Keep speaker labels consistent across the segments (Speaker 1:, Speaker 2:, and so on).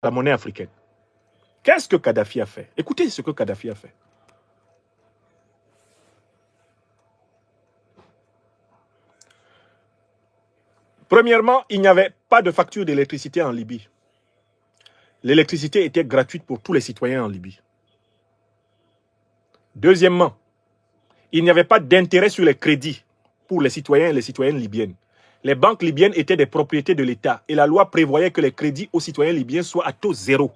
Speaker 1: la monnaie africaine. Qu'est-ce que Kadhafi a fait? Écoutez ce que Kadhafi a fait. Premièrement, il n'y avait pas de facture d'électricité en Libye. L'électricité était gratuite pour tous les citoyens en Libye. Deuxièmement, il n'y avait pas d'intérêt sur les crédits pour les citoyens et les citoyennes libyennes. Les banques libyennes étaient des propriétés de l'État et la loi prévoyait que les crédits aux citoyens libyens soient à taux zéro.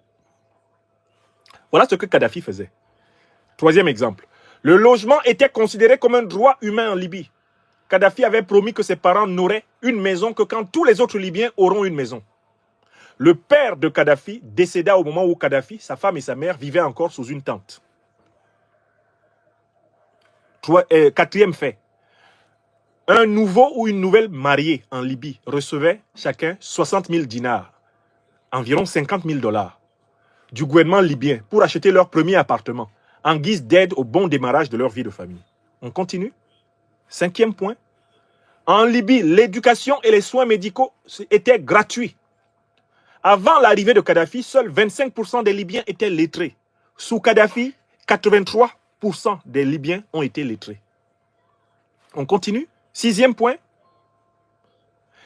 Speaker 1: Voilà ce que Kadhafi faisait. Troisième exemple, le logement était considéré comme un droit humain en Libye. Kadhafi avait promis que ses parents n'auraient une maison que quand tous les autres Libyens auront une maison. Le père de Kadhafi décéda au moment où Kadhafi, sa femme et sa mère vivaient encore sous une tente. Quatrième fait, un nouveau ou une nouvelle mariée en Libye recevait chacun 60 000 dinars, environ 50 000 $, du gouvernement libyen pour acheter leur premier appartement, en guise d'aide au bon démarrage de leur vie de famille. On continue. Cinquième point. En Libye, l'éducation et les soins médicaux étaient gratuits. Avant l'arrivée de Kadhafi, seuls 25% des Libyens étaient lettrés. Sous Kadhafi, 83% des Libyens ont été lettrés. On continue. Sixième point.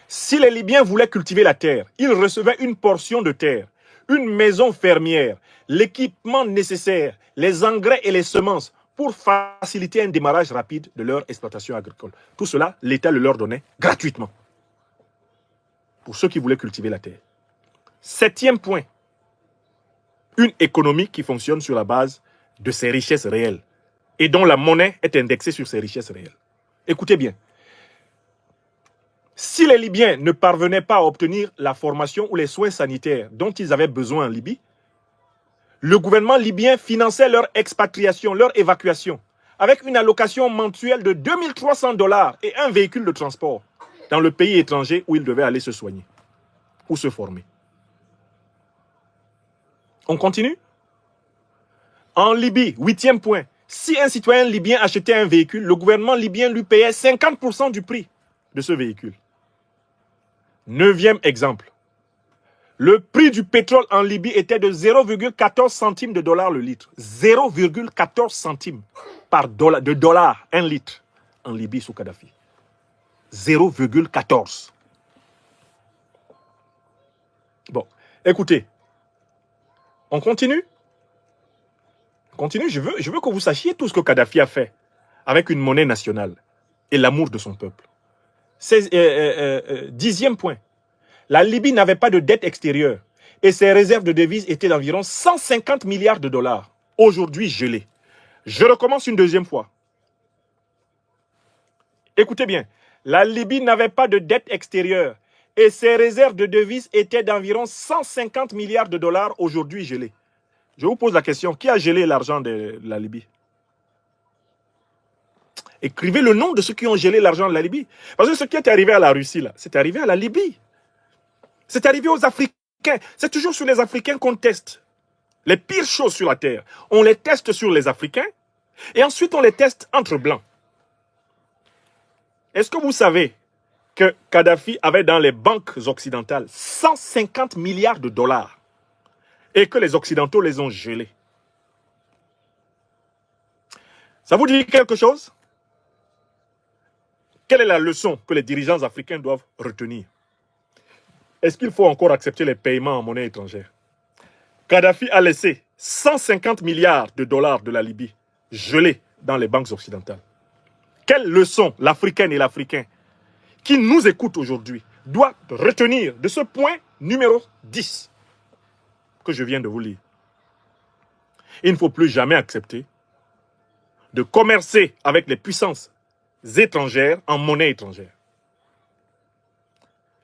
Speaker 1: Si les Libyens voulaient cultiver la terre, ils recevaient une portion de terre, une maison fermière, l'équipement nécessaire, les engrais et les semences pour faciliter un démarrage rapide de leur exploitation agricole. Tout cela, l'État le leur donnait gratuitement pour ceux qui voulaient cultiver la terre. Septième point, une économie qui fonctionne sur la base de ses richesses réelles et dont la monnaie est indexée sur ses richesses réelles. Écoutez bien, si les Libyens ne parvenaient pas à obtenir la formation ou les soins sanitaires dont ils avaient besoin en Libye, le gouvernement libyen finançait leur expatriation, leur évacuation, avec une allocation mensuelle de 2300 $ et un véhicule de transport dans le pays étranger où ils devaient aller se soigner ou se former. On continue? En Libye, huitième point, si un citoyen libyen achetait un véhicule, le gouvernement libyen lui payait 50% du prix de ce véhicule. Neuvième exemple. Le prix du pétrole en Libye était de 0,14 centimes de dollars le litre. 0,14 centimes de dollars un litre en Libye sous Kadhafi. 0,14. Bon, écoutez. On continue? On continue. Je veux que vous sachiez tout ce que Kadhafi a fait avec une monnaie nationale et l'amour de son peuple. Dixième point. La Libye n'avait pas de dette extérieure et ses réserves de devises étaient d'environ 150 milliards de dollars, aujourd'hui gelées. Je recommence une deuxième fois. Écoutez bien, la Libye n'avait pas de dette extérieure et ses réserves de devises étaient d'environ 150 milliards de dollars, aujourd'hui gelées. Je vous pose la question, qui a gelé l'argent de la Libye? Écrivez le nom de ceux qui ont gelé l'argent de la Libye. Parce que ce qui est arrivé à la Russie, là, c'est arrivé à la Libye. C'est arrivé aux Africains. C'est toujours sur les Africains qu'on teste les pires choses sur la terre. On les teste sur les Africains et ensuite on les teste entre blancs. Est-ce que vous savez que Kadhafi avait dans les banques occidentales 150 milliards de dollars et que les Occidentaux les ont gelés? Ça vous dit quelque chose? Quelle est la leçon que les dirigeants africains doivent retenir? Est-ce qu'il faut encore accepter les paiements en monnaie étrangère? Kadhafi a laissé 150 milliards de dollars de la Libye gelés dans les banques occidentales. Quelle leçon l'Africaine et l'Africain qui nous écoute aujourd'hui doit retenir de ce point numéro 10 que je viens de vous lire? Il ne faut plus jamais accepter de commercer avec les puissances étrangères en monnaie étrangère.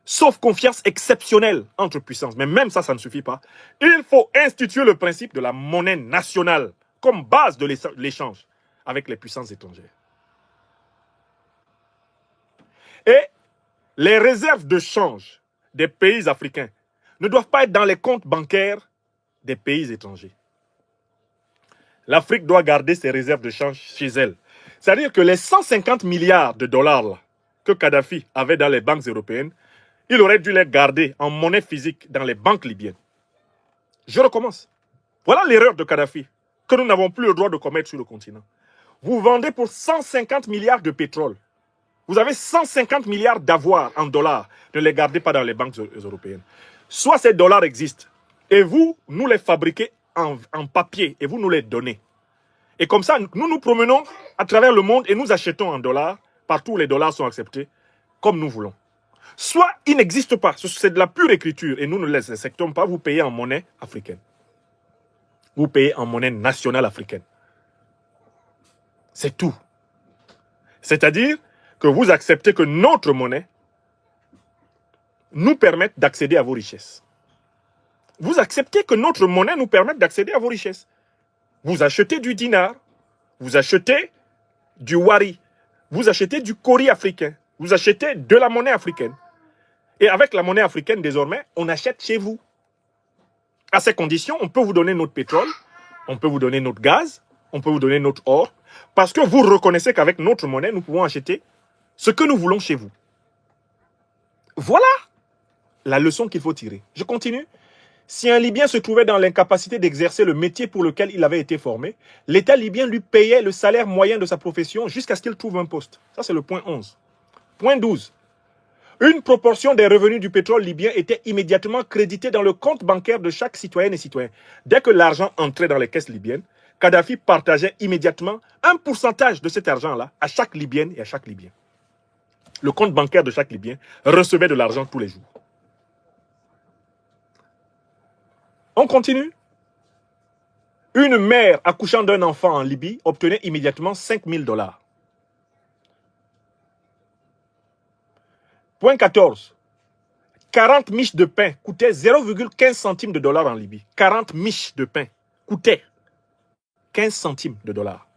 Speaker 1: Sauf confiance exceptionnelle entre puissances. Mais même ça, ça ne suffit pas. Il faut instituer le principe de la monnaie nationale comme base de l'échange avec les puissances étrangères. Et les réserves de change des pays africains ne doivent pas être dans les comptes bancaires des pays étrangers. L'Afrique doit garder ses réserves de change chez elle. C'est-à-dire que les 150 milliards de dollars là, que Kadhafi avait dans les banques européennes, il aurait dû les garder en monnaie physique dans les banques libyennes. Je recommence. Voilà l'erreur de Kadhafi que nous n'avons plus le droit de commettre sur le continent. Vous vendez pour 150 milliards de pétrole. Vous avez 150 milliards d'avoirs en dollars. Ne les gardez pas dans les banques européennes. Soit ces dollars existent et vous, nous les fabriquez en papier et vous nous les donnez. Et comme ça, nous nous promenons à travers le monde et nous achetons en dollars, partout où les dollars sont acceptés, comme nous voulons. Soit ils n'existent pas, c'est de la pure écriture et nous ne les acceptons pas, vous payez en monnaie africaine. Vous payez en monnaie nationale africaine. C'est tout. C'est-à-dire que vous acceptez que notre monnaie nous permette d'accéder à vos richesses. Vous acceptez que notre monnaie nous permette d'accéder à vos richesses. Vous achetez du dinar, vous achetez du wari, vous achetez du kori africain, vous achetez de la monnaie africaine. Et avec la monnaie africaine, désormais, on achète chez vous. À ces conditions, on peut vous donner notre pétrole, on peut vous donner notre gaz, on peut vous donner notre or, parce que vous reconnaissez qu'avec notre monnaie, nous pouvons acheter ce que nous voulons chez vous. Voilà la leçon qu'il faut tirer. Je continue. Si un Libyen se trouvait dans l'incapacité d'exercer le métier pour lequel il avait été formé, l'État libyen lui payait le salaire moyen de sa profession jusqu'à ce qu'il trouve un poste. Ça, c'est le point 11. Point 12. Une proportion des revenus du pétrole libyen était immédiatement créditée dans le compte bancaire de chaque citoyenne et citoyen. Dès que l'argent entrait dans les caisses libyennes, Kadhafi partageait immédiatement un pourcentage de cet argent-là à chaque Libyenne et à chaque Libyen. Le compte bancaire de chaque Libyen recevait de l'argent tous les jours. On continue. Une mère accouchant d'un enfant en Libye obtenait immédiatement 5 000 $. Point 14. 40 miches de pain coûtaient 0,15 centimes de dollars en Libye. 40 miches de pain coûtaient 15 centimes de dollars.